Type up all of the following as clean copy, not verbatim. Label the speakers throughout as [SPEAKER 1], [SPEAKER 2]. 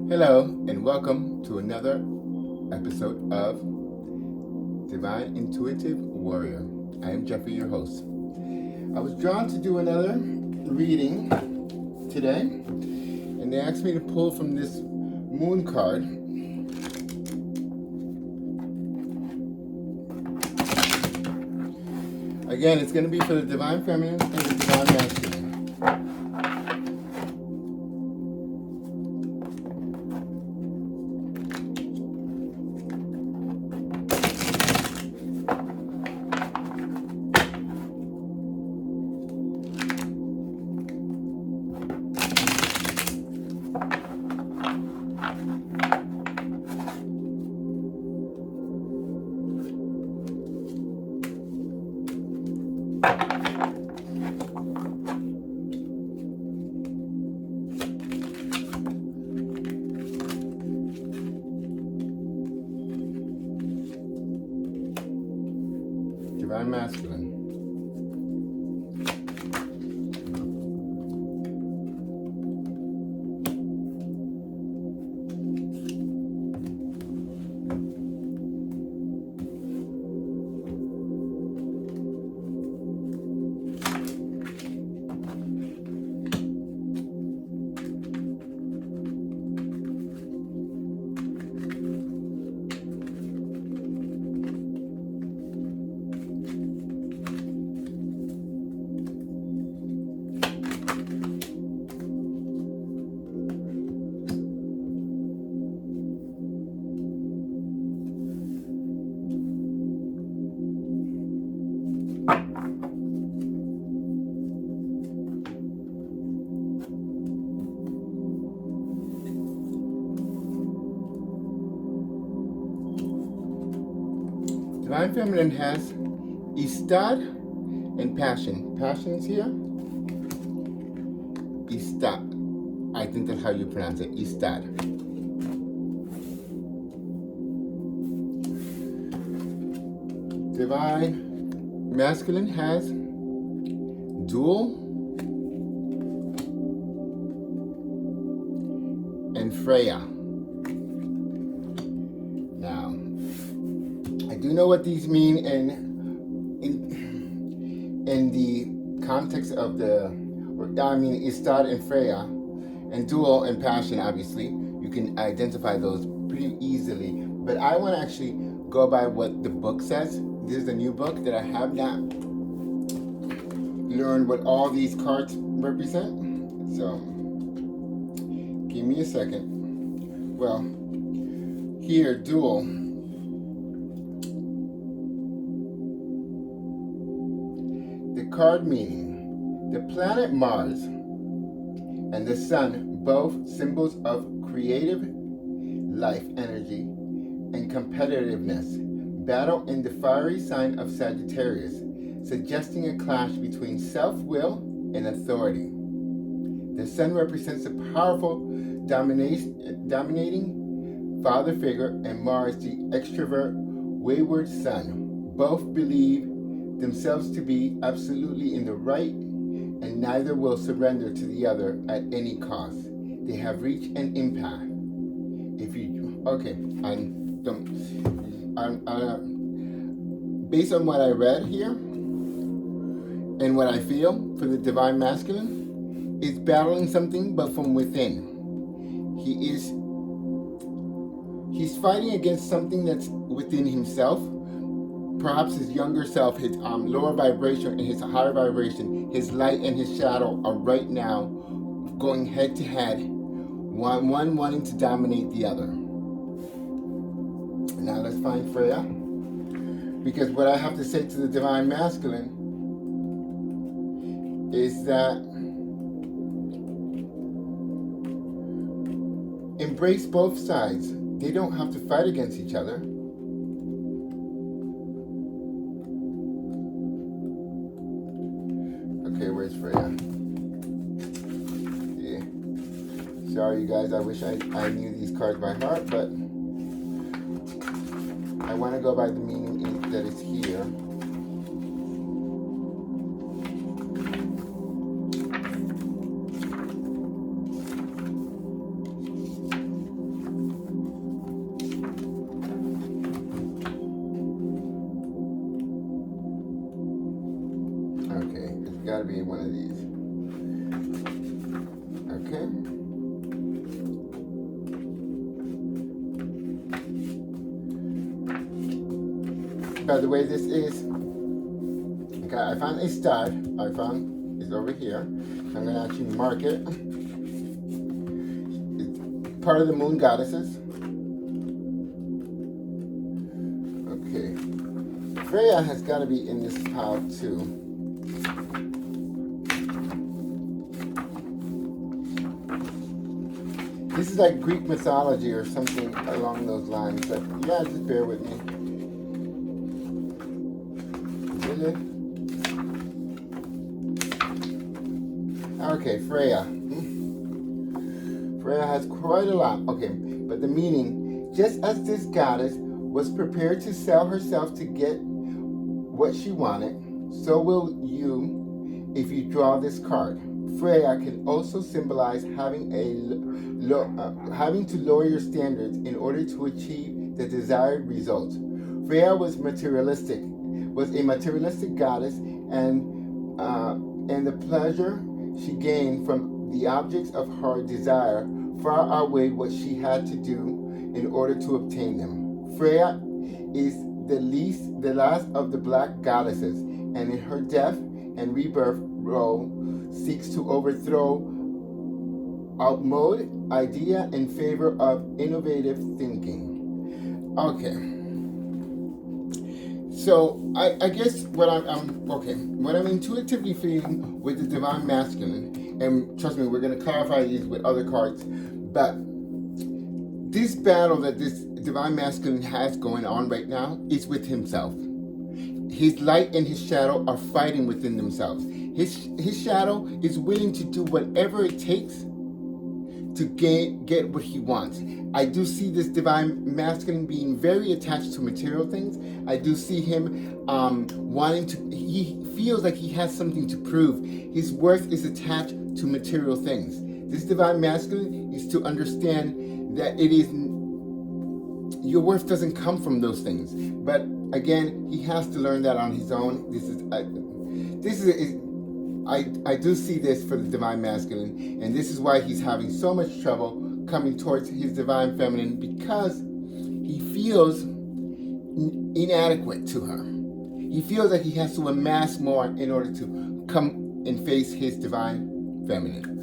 [SPEAKER 1] Hello, and welcome to another episode of Divine Intuitive Warrior. I am Jeffrey, your host. I was drawn to do another reading today, and they asked me to pull from this moon card. Again, it's going to be for the Divine Feminine and the Divine Masculine. Divine Masculine. Divine Feminine has Istad and Passion. Passion is here. Istad. I think that's how you pronounce it. Istad. Divine Masculine has Dual and Freya. Now, I do know what these mean in the context of Istad and Freya, and Dual and Passion. Obviously, you can identify those pretty easily. But I want to actually go by what the book says. This is a new book that I have not learned what all these cards represent. So, give me a second. Well, here, Dual. The card meaning: the planet Mars and the Sun, both symbols of creative life energy and competitiveness, battle in the fiery sign of Sagittarius, suggesting a clash between self-will and authority. The Sun represents a powerful, dominating father figure, and Mars, the extrovert, wayward son. Both believe themselves to be absolutely in the right, and neither will surrender to the other at any cost. They have reached an impasse. Based on what I read here and what I feel for the Divine Masculine, is battling something, but from within. He's fighting against something that's within himself. Perhaps his younger self, his lower vibration and his higher vibration, his light and his shadow are right now going head to head, one wanting to dominate the other. Now let's find Freya, because what I have to say to the Divine Masculine is that embrace both sides. They don't have to fight against each other. Okay, where's Freya? Yeah. Sorry, you guys. I wish I knew these cards by heart, but I want to go by the meaning that is here. be one of these. Okay. By the way, this is, okay, I found a stud. I found it's over here. I'm going to actually mark it. It's part of the moon goddesses. Okay. Freya has got to be in this pile too. This is like Greek mythology or something along those lines, but yeah, just bear with me. Really? Okay, Freya. Freya has quite a lot. Okay, but the meaning, just as this goddess was prepared to sell herself to get what she wanted, so will you if you draw this card. Freya can also symbolize having to lower your standards in order to achieve the desired result. Freya was a materialistic goddess, and the pleasure she gained from the objects of her desire far outweighed what she had to do in order to obtain them. Freya is the last of the black goddesses, and in her death and rebirth role seeks to overthrow outmoded idea in favor of innovative thinking. Okay. So I guess what I'm intuitively feeling with the divine masculine, and trust me, we're going to clarify these with other cards, but this battle that this divine masculine has going on right now is with himself. His light and his shadow are fighting within themselves. His shadow is willing to do whatever it takes to get what he wants. I do see this divine masculine being very attached to material things. I do see him he feels like he has something to prove. His worth is attached to material things. This divine masculine is to understand that your worth doesn't come from those things. But again, he has to learn that on his own. I do see this for the divine masculine, and this is why he's having so much trouble coming towards his divine feminine, because he feels inadequate to her. He feels like he has to amass more in order to come and face his divine feminine.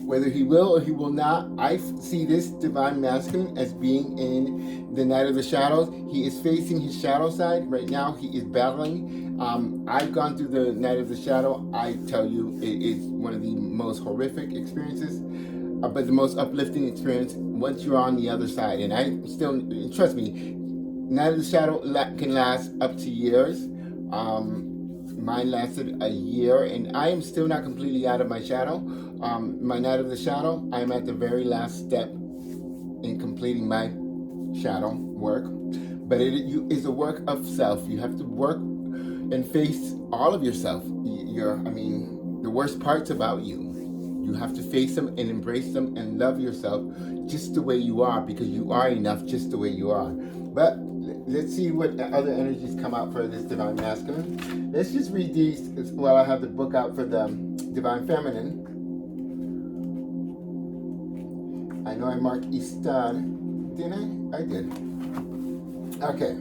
[SPEAKER 1] Whether he will or he will not, I see this divine masculine as being in the Night of the Shadows. He is facing his shadow side. Right now, he is battling. I've gone through the Night of the Shadow. I tell you, it is one of the most horrific experiences, but the most uplifting experience once you're on the other side. And I still, trust me, Night of the Shadow can last up to years. Mine lasted a year, and I am still not completely out of my shadow. My Night of the Shadow, I'm at the very last step in completing my shadow work. But it is a work of self. You have to work and face all of yourself. The worst parts about you. You have to face them and embrace them and love yourself just the way you are, because you are enough just the way you are. But let's see what other energies come out for this divine masculine. Let's just read these while I have the book out for the divine feminine. I know I marked Istad. Didn't I? I did. Okay.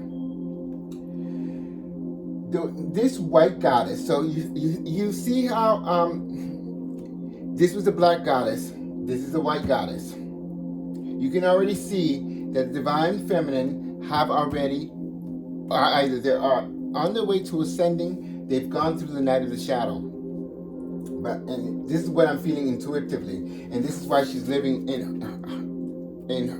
[SPEAKER 1] This white goddess. So you see how this was a black goddess. This is a white goddess. You can already see that divine feminine have already, either they are on their way to ascending, they've gone through the Night of the Shadow. And this is what I'm feeling intuitively, and this is why she's living in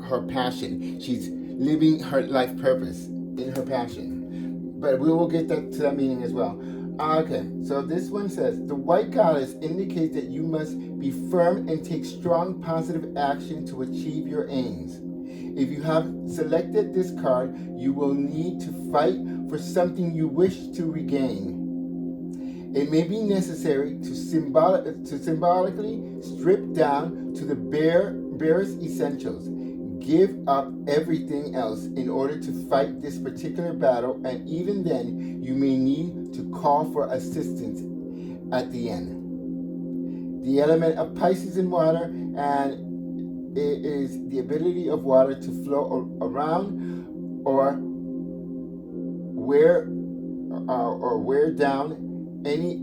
[SPEAKER 1] her passion. She's living her life purpose in her passion. But we will get to that meaning as well. Okay, so this one says, the white goddess indicates that you must be firm and take strong positive action to achieve your aims. If you have selected this card, you will need to fight for something you wish to regain. It may be necessary to symbolically strip down to the barest essentials. Give up everything else in order to fight this particular battle, and even then, you may need to call for assistance at the end. The element of Pisces in water, and it is the ability of water to flow around or wear down any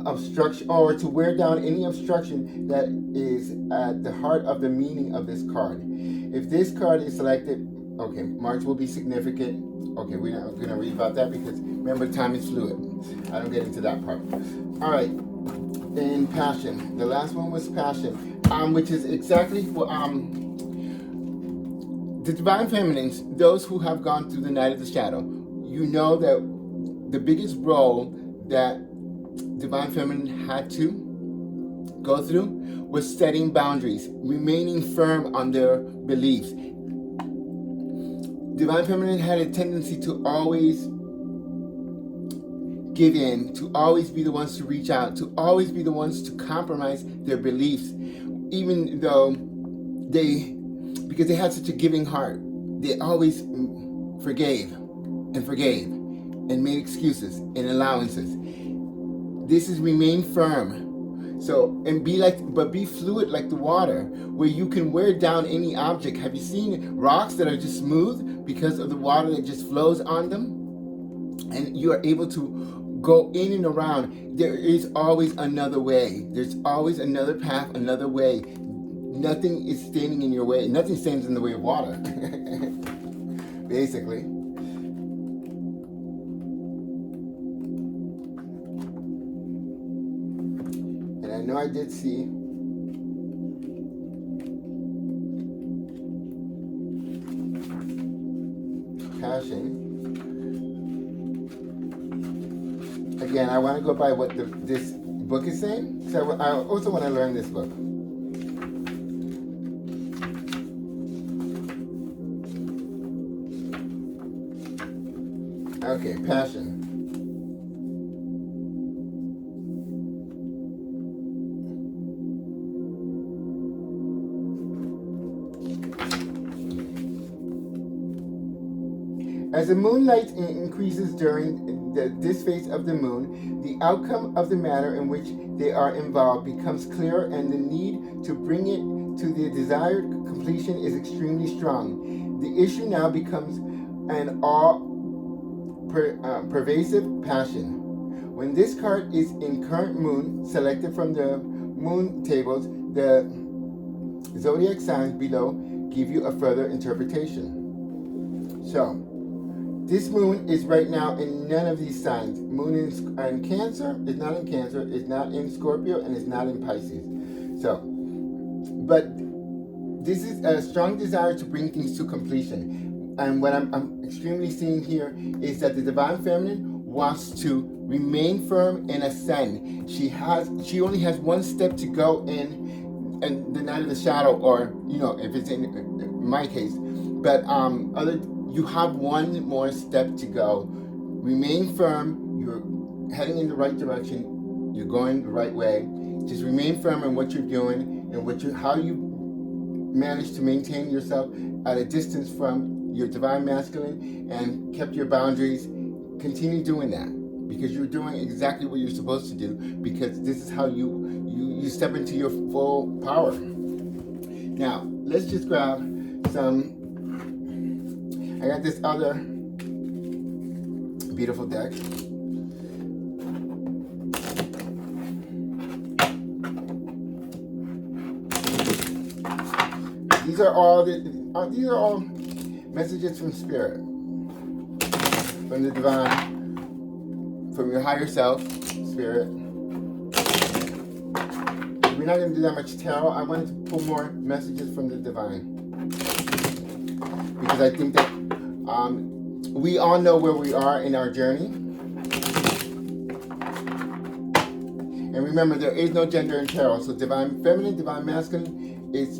[SPEAKER 1] obstruction, or to wear down any obstruction that is at the heart of the meaning of this card. If this card is selected, okay, Mars will be significant. Okay, we're not going to read about that because remember, time is fluid. I don't get into that part. All right, in passion, the last one was passion, which is exactly what the divine feminines, those who have gone through the night of the shadow. You know that the biggest role that divine feminine had to go through was setting boundaries, remaining firm on their beliefs. Divine feminine had a tendency to always give in, to always be the ones to reach out, to always be the ones to compromise their beliefs, even though because they had such a giving heart, they always forgave and made excuses and allowances. This is remain firm. So, and be fluid like the water, where you can wear down any object. Have you seen rocks that are just smooth because of the water that just flows on them? And you are able to go in and around. There is always another way. There's always another path, another way. Nothing is standing in your way. Nothing stands in the way of water, basically. And I know I did see passion. Again, I want to go by what this book is saying. So I also want to learn this book. Okay, passion. As the moonlight increases during this phase of the moon, the outcome of the matter in which they are involved becomes clearer, and the need to bring it to the desired completion is extremely strong. The issue now becomes an all-pervasive passion. When this card is in current moon, selected from the moon tables, the zodiac signs below give you a further interpretation. So, this moon is right now in none of these signs. Moon is in Cancer, it's not in Cancer, it's not in Scorpio, and it's not in Pisces. So, but this is a strong desire to bring things to completion. And what I'm extremely seeing here is that the divine feminine wants to remain firm and ascend. She only has one step to go in the night of the shadow, or if it's in my case, but you have one more step to go. Remain firm. You're heading in the right direction. You're going the right way. Just remain firm in what you're doing and how you manage to maintain yourself at a distance from your divine masculine and kept your boundaries. Continue doing that, because you're doing exactly what you're supposed to do, because this is how you step into your full power. Now, let's just grab some. I got this other beautiful deck. These are all messages from Spirit, from the divine, from your higher self, Spirit. We're not going to do that much tarot. I wanted to pull more messages from the divine, because I think that we all know where we are in our journey. And remember, there is no gender in tarot. So divine feminine, divine masculine is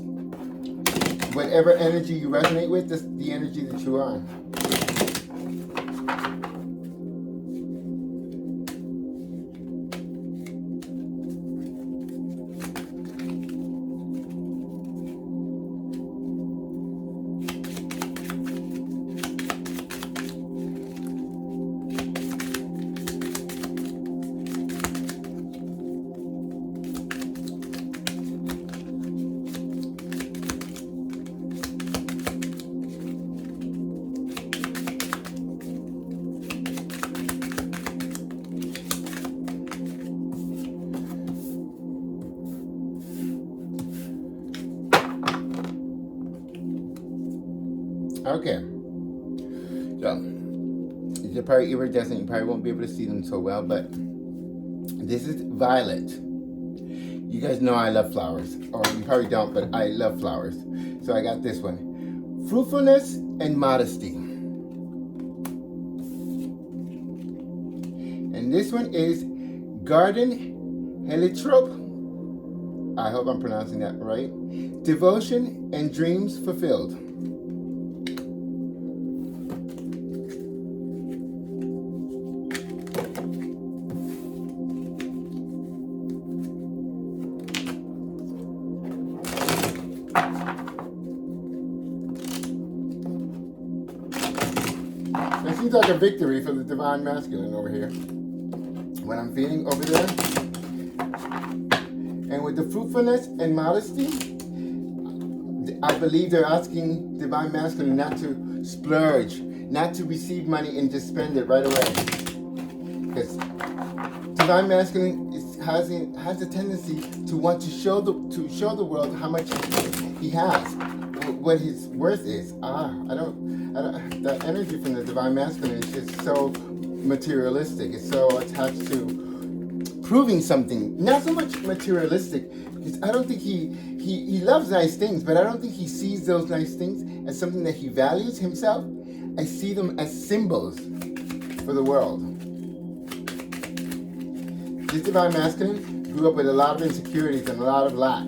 [SPEAKER 1] whatever energy you resonate with, that's the energy that you are. Okay. So, you're probably iridescent. You probably won't be able to see them so well, but this is violet. You guys know I love flowers. Or you probably don't, but I love flowers. So I got this one. Fruitfulness and modesty. And this one is garden heliotrope. I hope I'm pronouncing that right. Devotion and dreams fulfilled. That seems like a victory for the divine masculine over here. What I'm feeling over there. And with the fruitfulness and modesty, I believe they're asking divine masculine not to splurge, not to receive money and just spend it right away. Because divine masculine has a tendency to want to show the world how much he has, what his worth is. That energy from the divine masculine is just so materialistic. It's so attached to proving something. Not so much materialistic, because I don't think he loves nice things, but I don't think he sees those nice things as something that he values himself. I see them as symbols for the world. This divine masculine grew up with a lot of insecurities and a lot of lack.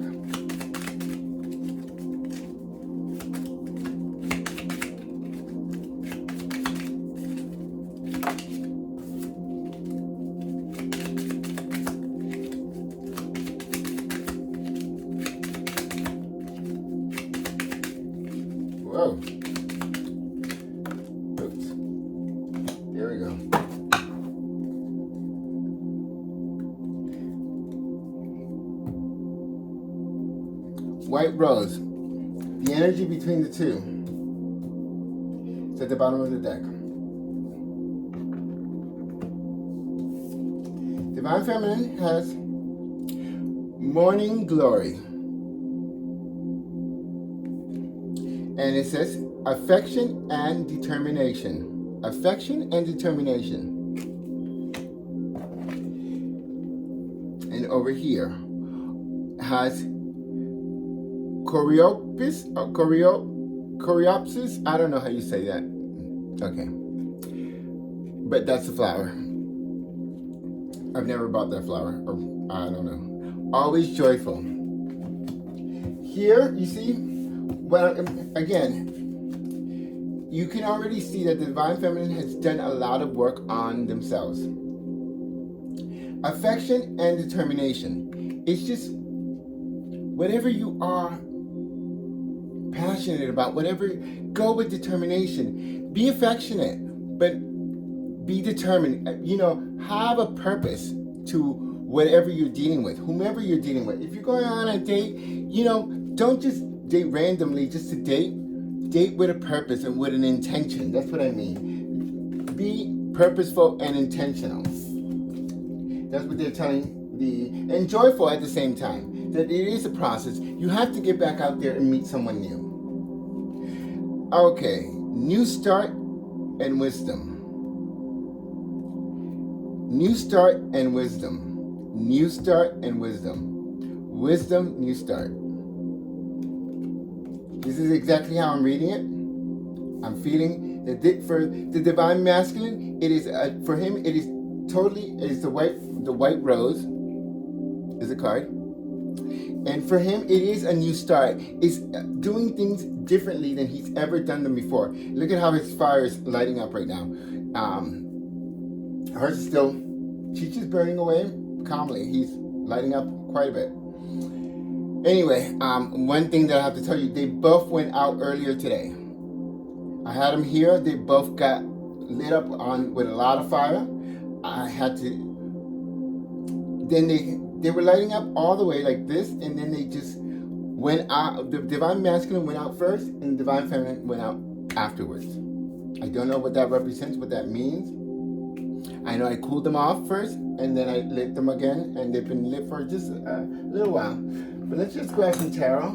[SPEAKER 1] Whoa. Oops. There we go. White rose. The energy between the two. It's at the bottom of the deck. Divine Feminine has Morning Glory. And it says affection and determination. Affection and determination. And over here has Coreopsis. I don't know how you say that. Okay. But that's the flower. I've never bought that flower. Or I don't know. Always joyful. Here, you see, well, again, you can already see that the Divine Feminine has done a lot of work on themselves. Affection and determination. It's just whatever you are passionate about, whatever, go with determination. Be affectionate, but be determined. Have a purpose to whatever you're dealing with, whomever you're dealing with. If you're going on a date, don't just date randomly just to date. Date with a purpose and with an intention. That's what I mean. Be purposeful and intentional. That's what they're telling and joyful at the same time. That it is a process. You have to get back out there and meet someone new. Okay, new start and wisdom. New start and wisdom. New start and wisdom. Wisdom, new start. This is exactly how I'm reading it. I'm feeling that for the divine masculine, it is for him. It is totally. It is the white rose is a card, and for him, it is a new start. It's doing things differently than he's ever done them before. Look at how his fire is lighting up right now. Hers is still. She's just burning away calmly. He's lighting up quite a bit. Anyway, one thing that I have to tell you, they both went out earlier today. I had them here. They both got lit up with a lot of fire. I had to. Then they were lighting up all the way like this, and then they just went out. The divine masculine went out first, and the divine feminine went out afterwards. I don't know what that represents, what that means. I know I cooled them off first, and then I lit them again, and they've been lit for just a little while. But let's just grab some tarot.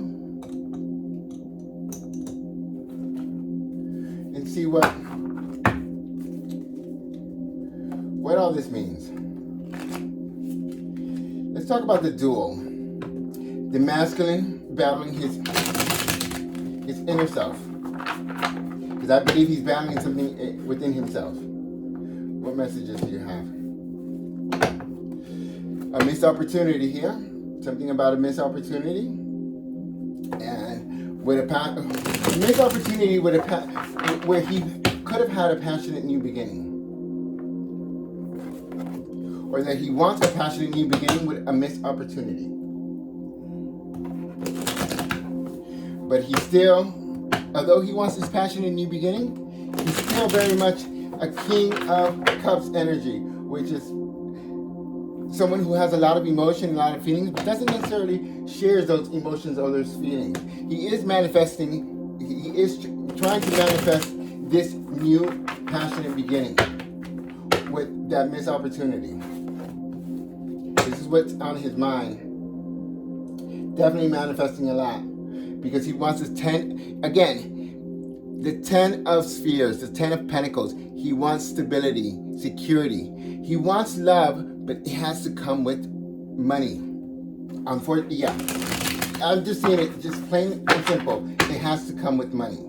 [SPEAKER 1] see what all this means. Let's talk about the dual. The masculine battling his inner self. Because I believe he's battling something within himself. What messages do you have? A missed opportunity here. Something about a missed opportunity. And with a missed opportunity with where he could have had a passionate new beginning. Or that he wants a passionate new beginning with a missed opportunity. But he still, although he wants this passionate new beginning, he's still very much a King of Cups energy, which is someone who has a lot of emotion, a lot of feelings, but doesn't necessarily share those emotions or those feelings. He is manifesting, he is trying to manifest this new passionate beginning with that missed opportunity. This is what's on his mind. Definitely manifesting a lot. Because he wants his 10, again, the 10 of spheres, the 10 of pentacles. He wants stability, security. He wants love, but it has to come with money. Unfortunately, yeah. I'm just saying it just plain and simple. It has to come with money.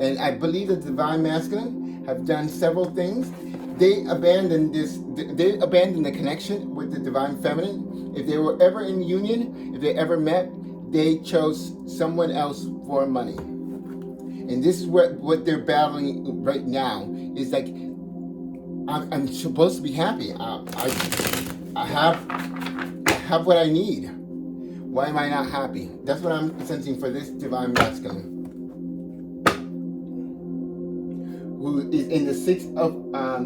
[SPEAKER 1] And I believe the Divine Masculine have done several things. They abandoned the connection with the Divine Feminine. If they were ever in union, if they ever met, they chose someone else for money. And this is what they're battling right now. Is like, I'm supposed to be happy. I have what I need. Why am I not happy? That's what I'm sensing for this Divine Masculine. Who is in the Six of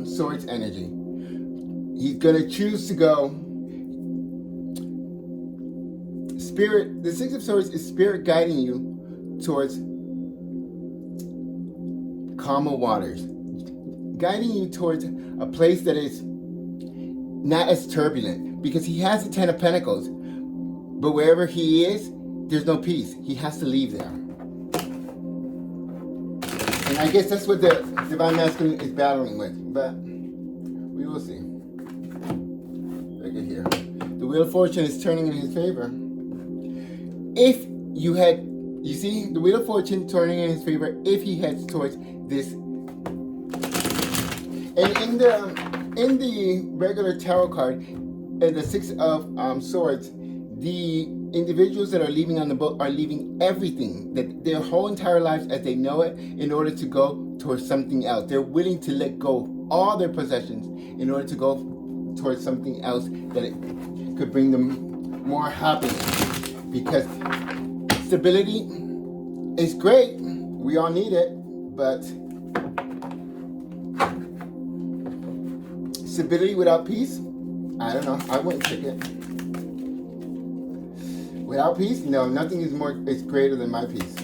[SPEAKER 1] Swords energy. He's going to choose to go. Spirit, the Six of Swords is Spirit guiding you towards calmer waters. Guiding you towards a place that is not as turbulent. Because he has the 10 of Pentacles. But wherever he is, there's no peace. He has to leave there. And I guess that's what the Divine Masculine is battling with. But we will see. Look at here. The Wheel of Fortune is turning in his favor. If you see the Wheel of Fortune turning in his favor if he heads towards this. And in the regular tarot card, the Six of Swords, the individuals that are leaving on the boat are leaving everything, that their whole entire lives as they know it, in order to go towards something else. They're willing to let go all their possessions in order to go towards something else that it could bring them more happiness. Because stability is great, we all need it, but stability without peace, I don't know, I wouldn't take it. Without peace, no, nothing is greater than my peace.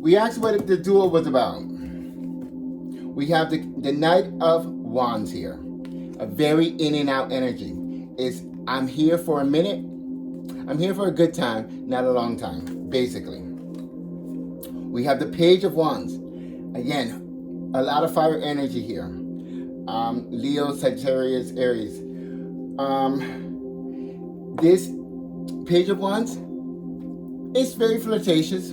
[SPEAKER 1] We asked what the duel was about. We have the Knight of Wands here. A very in and out energy. I'm here for a minute. I'm here for a good time, not a long time, basically. We have the Page of Wands. Again, a lot of fire energy here. Leo, Sagittarius, Aries. This Page of Wands is very flirtatious.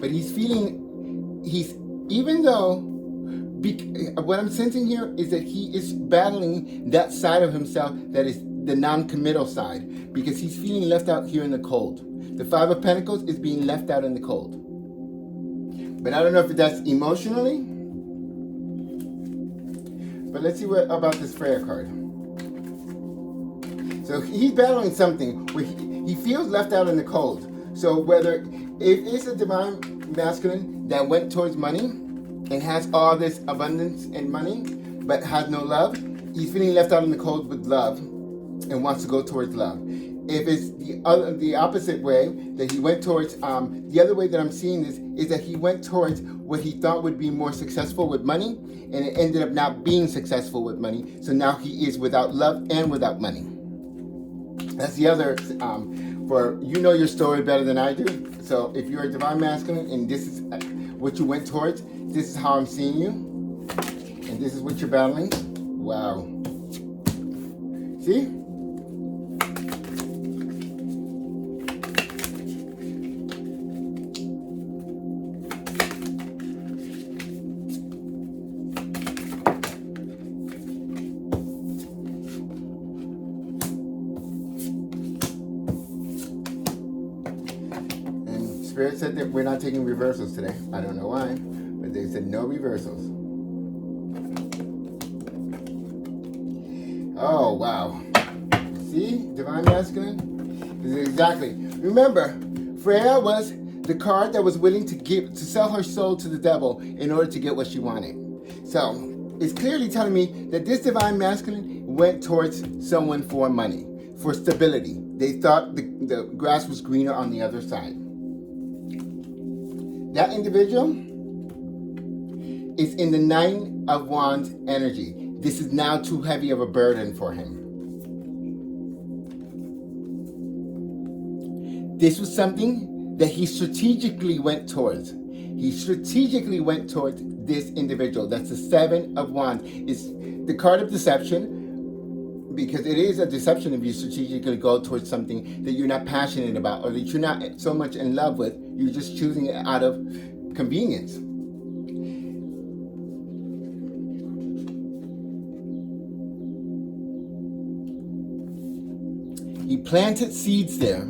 [SPEAKER 1] But even though, what I'm sensing here is that he is battling that side of himself that is the non-committal side, because he's feeling left out here in the cold. The Five of Pentacles is being left out in the cold. But I don't know if that's emotionally. But let's see what about this Freya card. So he's battling something where he feels left out in the cold. So whether if it's a Divine Masculine that went towards money and has all this abundance and money, but has no love, he's feeling left out in the cold with love and wants to go towards love. If it's the opposite way that he went towards, the other way that I'm seeing this is that he went towards what he thought would be more successful with money, and it ended up not being successful with money. So now he is without love and without money. That's the other, for you know your story better than I do. So if you're a divine masculine and this is what you went towards, this is how I'm seeing you, and this is what you're battling. Wow. See? Spirit said that we're not taking reversals today. I don't know why, but they said no reversals. Oh, wow. See? Divine Masculine? This is exactly. Remember, Freya was the card that was willing to sell her soul to the devil in order to get what she wanted. So, it's clearly telling me that this Divine Masculine went towards someone for money, for stability. They thought the grass was greener on the other side. That individual is in the Nine of Wands energy. This is now too heavy of a burden for him. This was something that he strategically went towards. He strategically went towards this individual. That's the Seven of Wands. It's the card of deception, because it is a deception if you strategically go towards something that you're not passionate about or that you're not so much in love with. You're just choosing it out of convenience. He planted seeds there.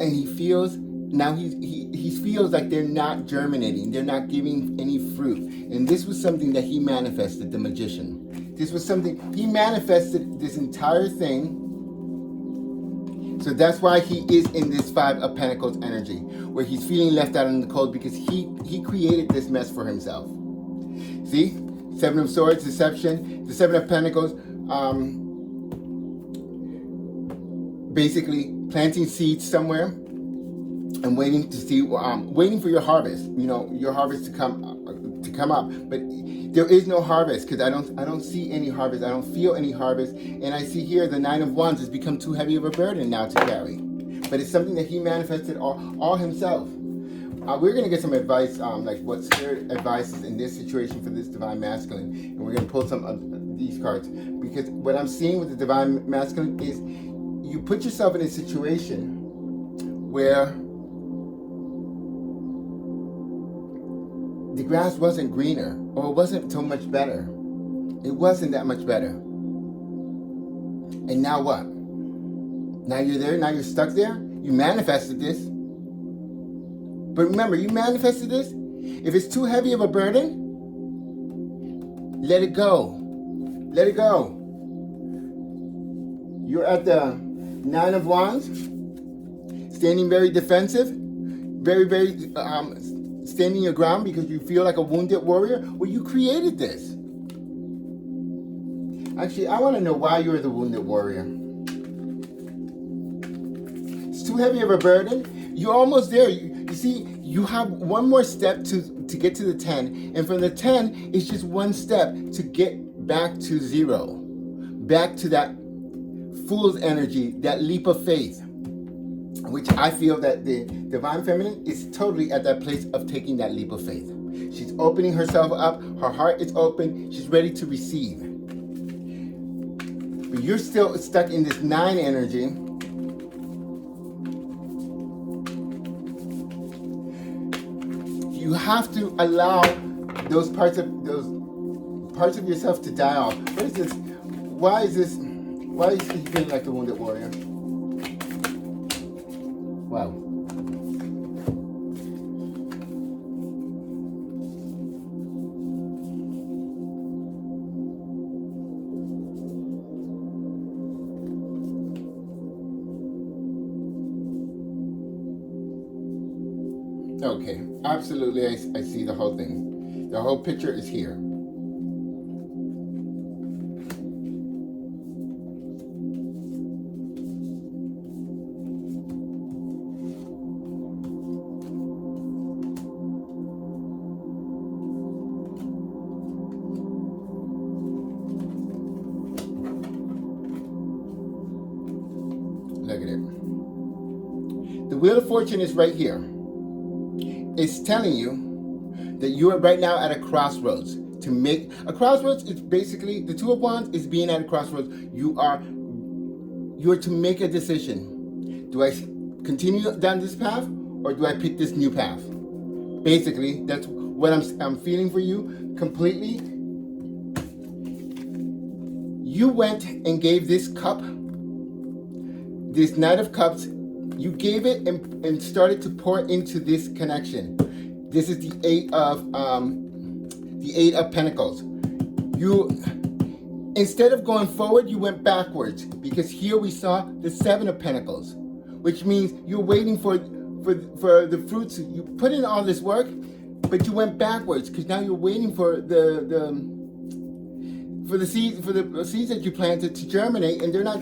[SPEAKER 1] And he feels now he feels like they're not germinating, they're not giving any fruit. And this was something that he manifested, the magician. This was something he manifested, this entire thing. So that's why he is in this Five of Pentacles energy, where he's feeling left out in the cold because he created this mess for himself. See? Seven of Swords, deception. The Seven of Pentacles, basically planting seeds somewhere and waiting to see, waiting for your harvest. You know, your harvest to come up. But there is no harvest because I don't see any harvest. I don't feel any harvest. And I see here the Nine of Wands has become too heavy of a burden now to carry. But it's something that he manifested all himself. We're going to get some advice, like what spirit advice is in this situation for this Divine Masculine. And we're going to pull some of these cards. Because what I'm seeing with the Divine Masculine is you put yourself in a situation where the grass wasn't greener, or it wasn't so much better. It wasn't that much better. And now what? Now you're there, now you're stuck there? You manifested this. But remember, you manifested this. If it's too heavy of a burden, let it go. Let it go. You're at the Nine of Wands, standing very defensive, very, standing your ground because you feel like a wounded warrior. Well, you created this. Actually, I want to know why you're the wounded warrior. It's too heavy of a burden. You're almost there. You see, you have one more step to get to the 10. And from the 10, it's just one step to get back to 0. Back to that fool's energy, that leap of faith. Which I feel that the Divine Feminine is totally at that place of taking that leap of faith. She's opening herself up. Her heart is open. She's ready to receive. But you're still stuck in this 9 energy. You have to allow those parts of yourself to die off. What is this? Why is he feeling like the wounded warrior? Wow. Okay, absolutely, I see the whole thing. The whole picture is here. The Wheel of Fortune is right here. It's telling you that you are right now at a crossroads. To make a crossroads, it's basically the Two of Wands is being at a crossroads. You are to make a decision. Do I continue down this path, or do I pick this new path? Basically, that's what I'm feeling for you completely. You went and gave this cup, this Knight of Cups, you gave it and started to pour into this connection. This is the Eight of Pentacles. You, instead of going forward, you went backwards, because here we saw the Seven of Pentacles, which means you're waiting for the fruits. You put in all this work, but you went backwards, because now you're waiting for the seeds that you planted to germinate, and they're not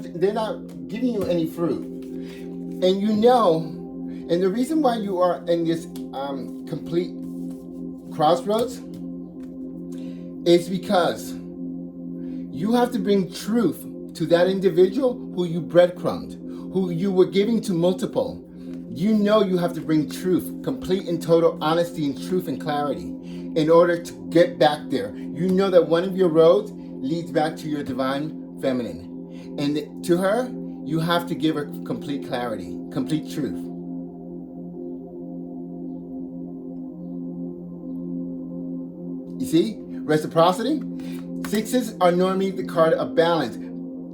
[SPEAKER 1] giving you any fruit. And you know, and the reason why you are in this complete crossroads is because you have to bring truth to that individual who you breadcrumbed, who you were giving to multiple. You know you have to bring truth, complete and total honesty and truth and clarity in order to get back there. You know that one of your roads leads back to your divine feminine. And to her, you have to give her complete clarity, complete truth. You see? Reciprocity. Sixes are normally the card of balance.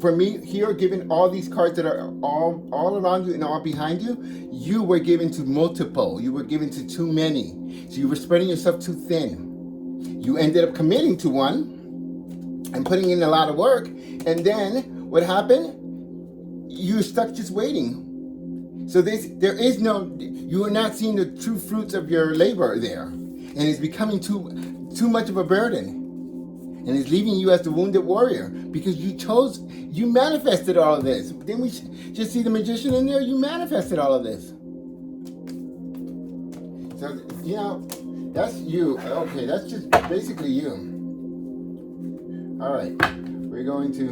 [SPEAKER 1] For me, here, given all these cards that are all around you and all behind you, you were given to multiple. You were given to too many. So you were spreading yourself too thin. You ended up committing to one and putting in a lot of work. And then what happened? You're stuck just waiting. So there is no, you are not seeing the true fruits of your labor there. And it's becoming too much of a burden. And it's leaving you as the wounded warrior, because you manifested all of this. Didn't we just see the magician in there? You manifested all of this. So, you know, that's you. Okay, that's just basically you. All right, we're going to,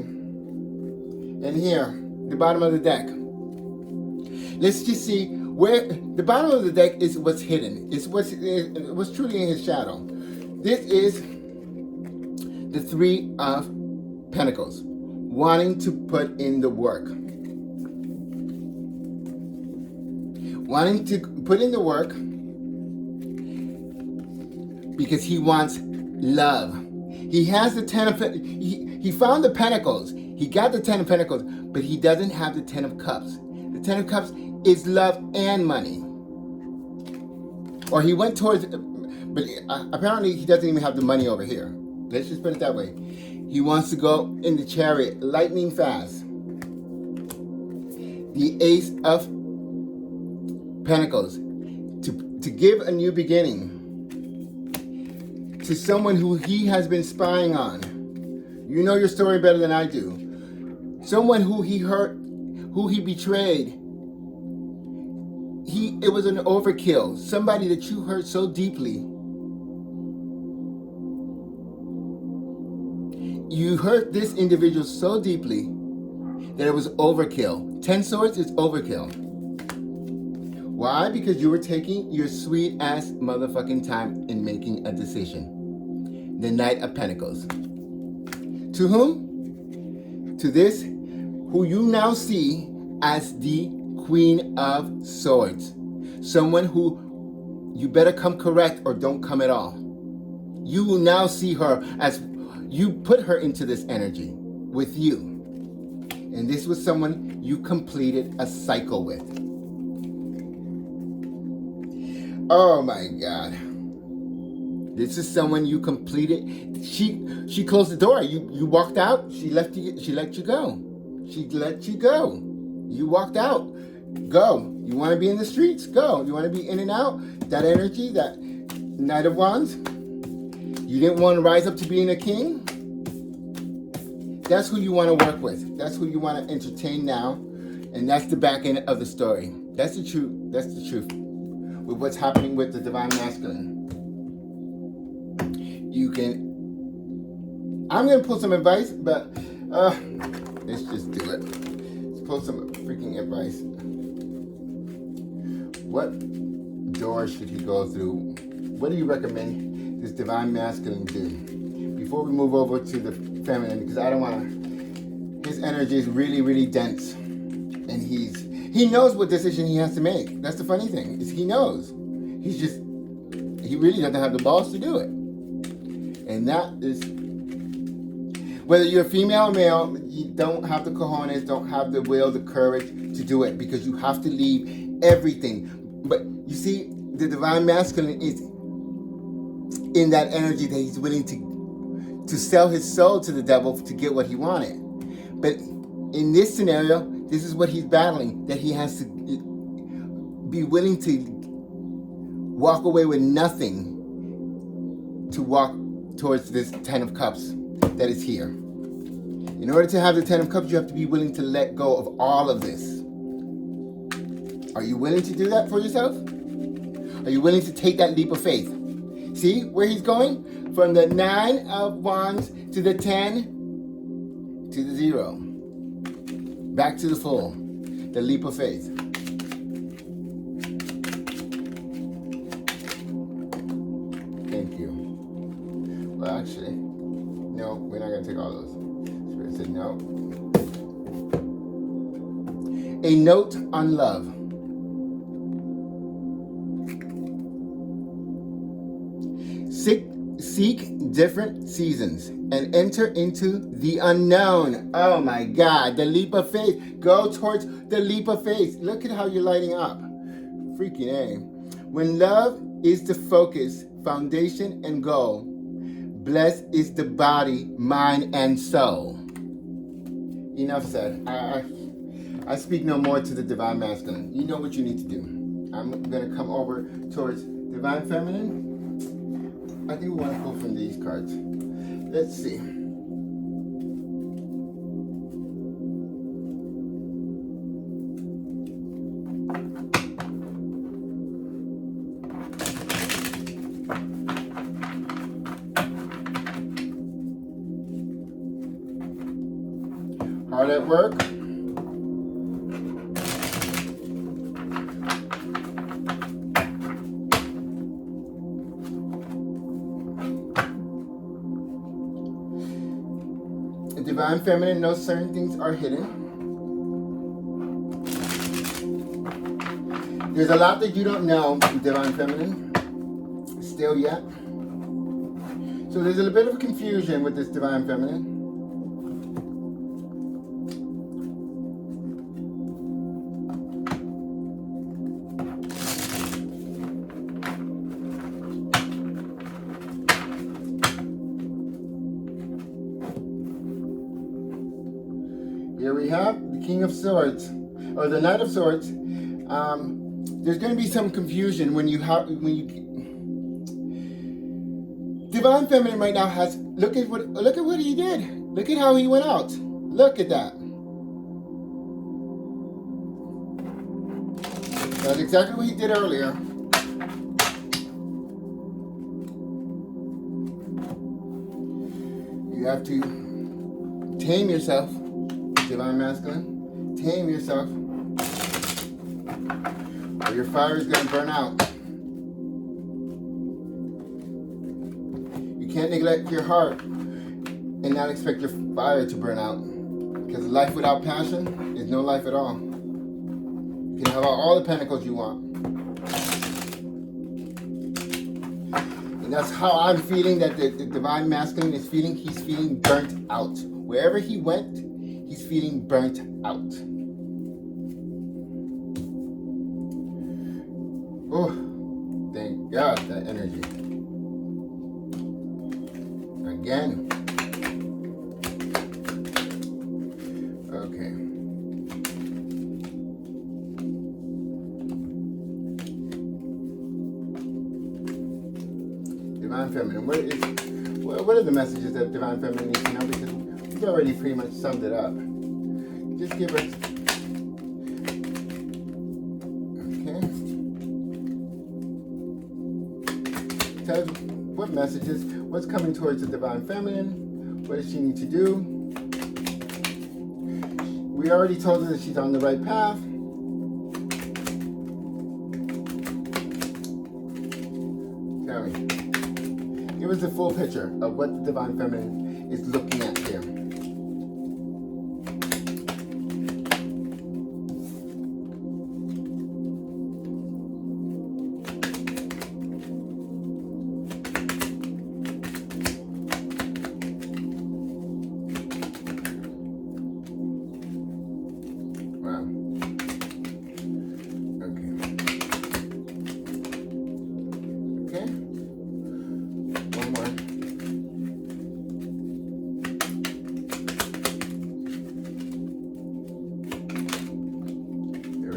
[SPEAKER 1] and here, the bottom of the deck. Let's just see where, the bottom of the deck is what's hidden. It's what's truly in his shadow. This is the Three of Pentacles, wanting to put in the work. Wanting to put in the work because he wants love. He has the he found the Pentacles. He got the Ten of Pentacles, but he doesn't have the Ten of Cups. The Ten of Cups is love and money. Or he went towards, but apparently he doesn't even have the money over here. Let's just put it that way. He wants to go in the Chariot, lightning fast. The Ace of Pentacles, to give a new beginning to someone who he has been spying on. You know your story better than I do. Someone who he hurt, who he betrayed. It was an overkill. Somebody that you hurt so deeply. You hurt this individual so deeply that it was overkill. 10 swords is overkill. Why? Because you were taking your sweet ass motherfucking time in making a decision. The Knight of Pentacles. To whom? To this, who you now see as the Queen of Swords. Someone who you better come correct or don't come at all. You will now see her as you put her into this energy with you. And this was someone you completed a cycle with. Oh my God. This is someone you completed. She closed the door. You walked out. She let you go. She let you go. You walked out. Go. You want to be in the streets? Go. You want to be in and out? That energy, that Knight of Wands. You didn't want to rise up to being a king? That's who you want to work with. That's who you want to entertain now. And that's the back end of the story. That's the truth. That's the truth. With what's happening with the Divine Masculine. You can... I'm going to pull some advice, but let's just do it. Let's pull some freaking advice. What door should he go through? What do you recommend this divine masculine do? Before we move over to the feminine, because I don't want to, his energy is really, really dense. And he knows what decision he has to make. That's the funny thing, is he knows. He really doesn't have the balls to do it. And that is, whether you're female or male, you don't have the cojones, don't have the will, the courage to do it, because you have to leave everything. But you see, the divine masculine is in that energy that he's willing to sell his soul to the devil to get what he wanted. But in this scenario, this is what he's battling, that he has to be willing to walk away with nothing to walk towards this 10 of Cups that is here. In order to have the 10 of Cups, you have to be willing to let go of all of this. Are you willing to do that for yourself? Are you willing to take that leap of faith? See where he's going? From the 9 of Wands to the 10 to the 0. Back to the full. The leap of faith. Thank you. Well, actually, no, we're not going to take all those. Spirit said no. A note on love. Seek different seasons and enter into the unknown. Oh my God, the leap of faith. Go towards the leap of faith. Look at how you're lighting up. Freaking A. When love is the focus, foundation, and goal, blessed is the body, mind, and soul. Enough said. I speak no more to the divine masculine. You know what you need to do. I'm going to come over towards divine feminine. I think we want to pull from these cards. Let's see. Hard at work. Divine feminine knows certain things are hidden. There's a lot that you don't know, divine feminine, still yet. So there's a bit of confusion with this divine feminine. Here we have the King of Swords, or the Knight of Swords. There's going to be some confusion when you divine feminine right now has look at what he did. Look at how he went out. Look at that. That's exactly what he did earlier. You have to tame yourself. Divine masculine, tame yourself, or your fire is going to burn out. You can't neglect your heart and not expect your fire to burn out, because life without passion is no life at all. You can have all the pentacles you want. And that's how I'm feeling that the divine masculine is feeling. He's feeling burnt out. Wherever he went, he's feeling burnt out. Oh, thank God, that energy. Again. Okay. Divine Feminine. What are the messages that Divine Feminine needs to know? Because we've already pretty much summed it up. Just give us. Okay. Tell us what messages, what's coming towards the Divine Feminine. What does she need to do? We already told her that she's on the right path. the full picture of what the Divine Feminine is looking at here.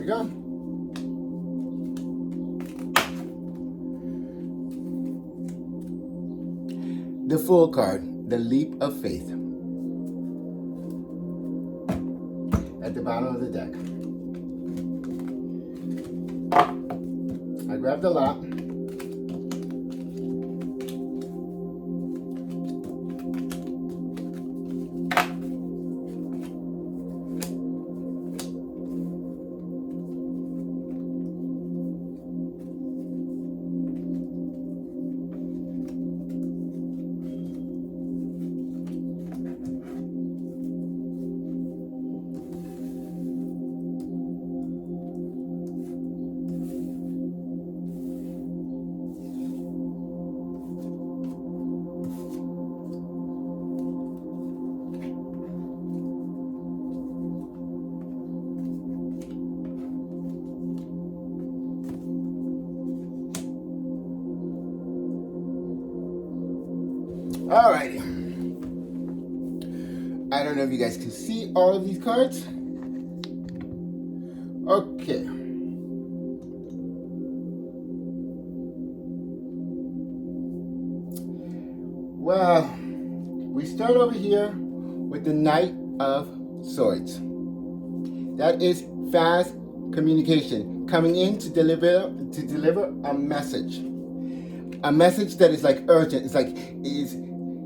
[SPEAKER 1] Go. The Fool card, the Leap of Faith. At the bottom of the deck. I grabbed a lot. Alrighty. I don't know if you guys can see all of these cards. Okay. Well, we start over here with the Knight of Swords. That is fast communication, coming in to deliver a message. A message that is like urgent. It's like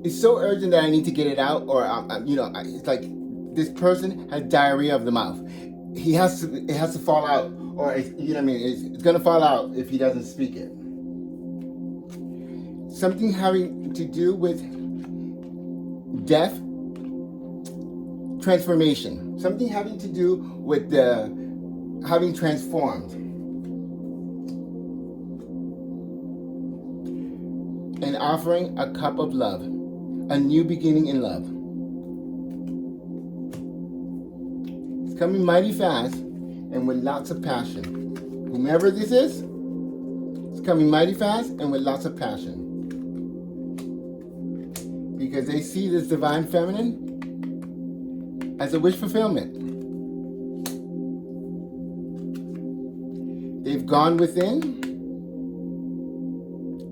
[SPEAKER 1] it's so urgent that I need to get it out, or it's like this person has diarrhea of the mouth. It has to fall out, or it's gonna fall out if he doesn't speak it. Something having to do with death, transformation. Something having to do with having transformed. And offering a cup of love, a new beginning in love. It's coming mighty fast and with lots of passion. Whomever this is, it's coming mighty fast and with lots of passion. Because they see this Divine Feminine as a wish fulfillment. They've gone within.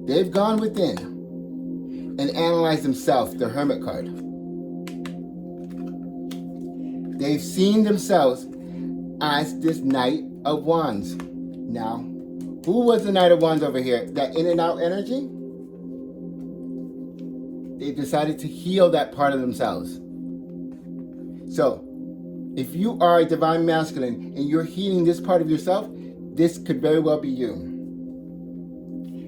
[SPEAKER 1] They've gone within and analyzed themselves, the Hermit card. They've seen themselves as this Knight of Wands. Now, who was the Knight of Wands over here? That in and out energy? They decided to heal that part of themselves. So, if you are a Divine Masculine and you're healing this part of yourself, this could very well be you.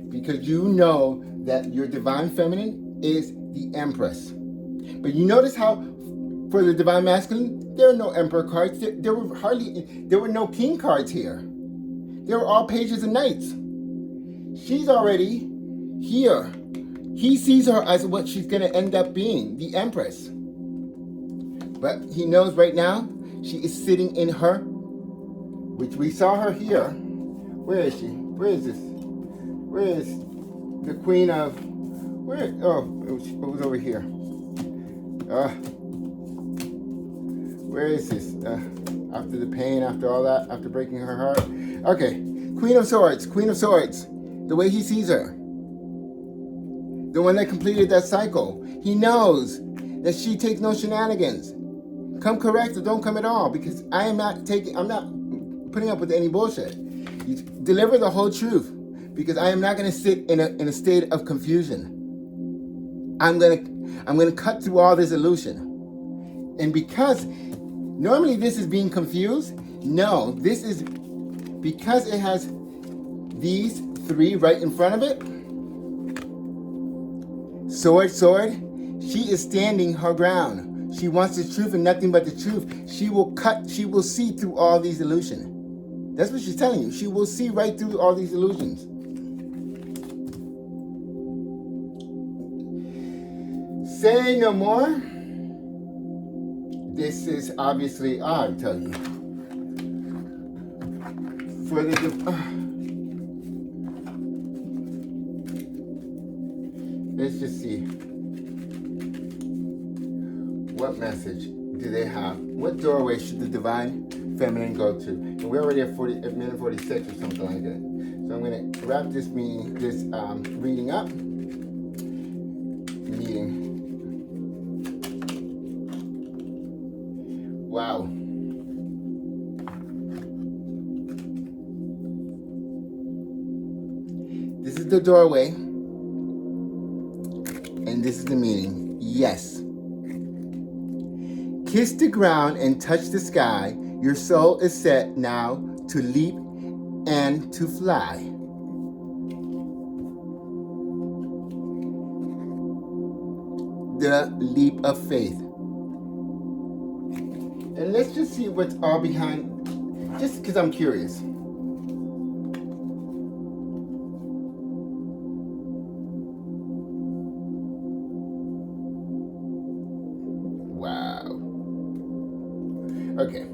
[SPEAKER 1] Because you know that your Divine Feminine is the Empress. But you notice how for the Divine Masculine, there are no Emperor cards. There were no King cards here. They were all Pages and Knights. She's already here. He sees her as what she's going to end up being, the Empress. But he knows right now she is sitting in her, which we saw her here. Where is she? Where is this? Where is the Queen of... Where? Oh, it was over here. Where is this? After the pain, after all that, after breaking her heart. Okay, Queen of Swords, Queen of Swords. The way he sees her. The one that completed that cycle. He knows that she takes no shenanigans. Come correct or don't come at all, because I'm not putting up with any bullshit. You deliver the whole truth, because I am not going to sit in a state of confusion. I'm going to cut through all this illusion. And because normally this is being confused, no, this is because it has these three right in front of it. Sword, sword. She is standing her ground. She wants the truth and nothing but the truth. She will see through all these illusions. That's what she's telling you. She will see right through all these illusions. Say no more. This is obviously, I'll tell you. For the let's just see. What message do they have? What doorway should the divine feminine go to? And we're already at minute 46 or something like that. So I'm going to wrap this reading up. Wow. This is the doorway. And this is the meaning. Yes. Kiss the ground and touch the sky. Your soul is set now to leap and to fly. The leap of faith. And let's just see what's all behind, just because I'm curious. Wow. Okay.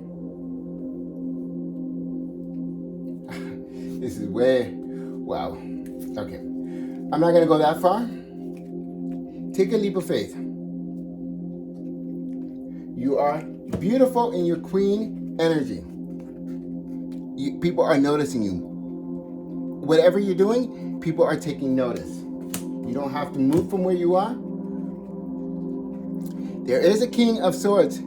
[SPEAKER 1] This is way, wow. Okay. I'm not going to go that far. Take a leap of faith. You are beautiful in your queen energy. People are noticing you. Whatever you're doing, people are taking notice. You don't have to move from where you are. There is a King of Swords.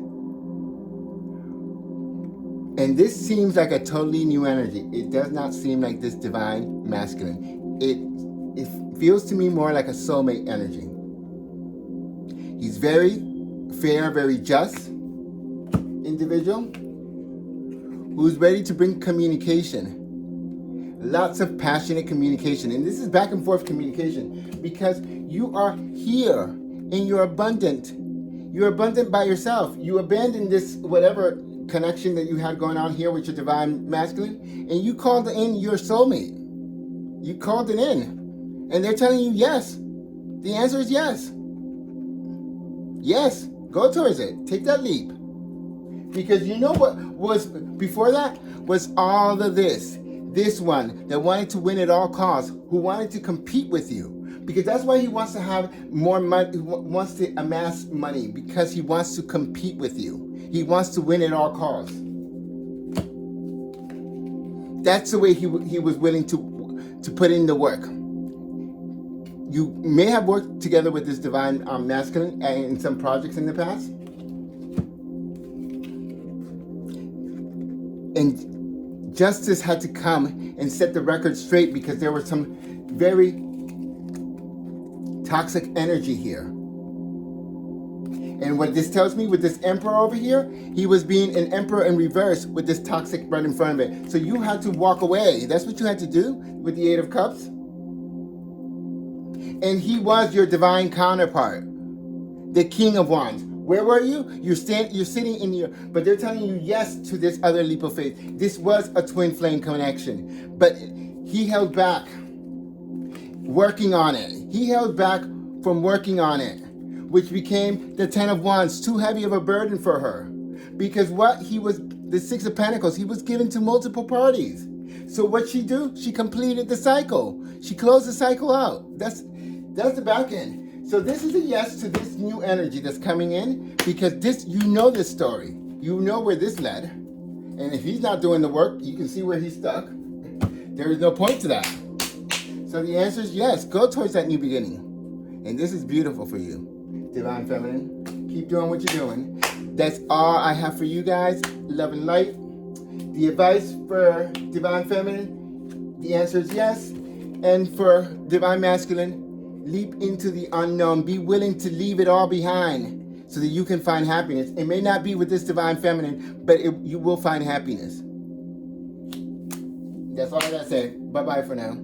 [SPEAKER 1] And this seems like a totally new energy. It does not seem like this divine masculine. It feels to me more like a soulmate energy. He's very fair, very just individual who's ready to bring communication. Lots of passionate communication. And this is back and forth communication because you are here and you're abundant. You're abundant by yourself. You abandoned this whatever connection that you had going on here with your divine masculine and you called in your soulmate. You called it in. And they're telling you yes. The answer is yes. Yes, go towards it. Take that leap. Because you know what was before that was all of this. This one that wanted to win at all costs, who wanted to compete with you. Because that's why he wants to have more money, wants to amass money, because he wants to compete with you. He wants to win at all costs. That's the way he was willing to put in the work. You may have worked together with this divine masculine in some projects in the past. And justice had to come and set the record straight because there was some very toxic energy here. And what this tells me with this emperor over here, he was being an emperor in reverse with this toxic right in front of it. So you had to walk away. That's what you had to do with the Eight of Cups. And he was your divine counterpart, the King of Wands. Where were you? You're sitting in your, but they're telling you yes to this other leap of faith. This was a twin flame connection, but he held back working on it. He held back from working on it, which became the Ten of Wands, too heavy of a burden for her. Because the Six of Pentacles, he was given to multiple parties. So what she do? She completed the cycle. She closed the cycle out. That's the back end. So this is a yes to this new energy that's coming in, because you know this story. You know where this led. And if he's not doing the work, you can see where he's stuck. There is no point to that. So the answer is yes. Go towards that new beginning. And this is beautiful for you, Divine Feminine. Keep doing what you're doing. That's all I have for you guys. Love and light. The advice for Divine Feminine, the answer is yes. And for Divine Masculine, leap into the unknown. Be willing to leave it all behind so that you can find happiness. It may not be with this Divine Feminine, but you will find happiness. That's all I gotta say. Bye-bye for now.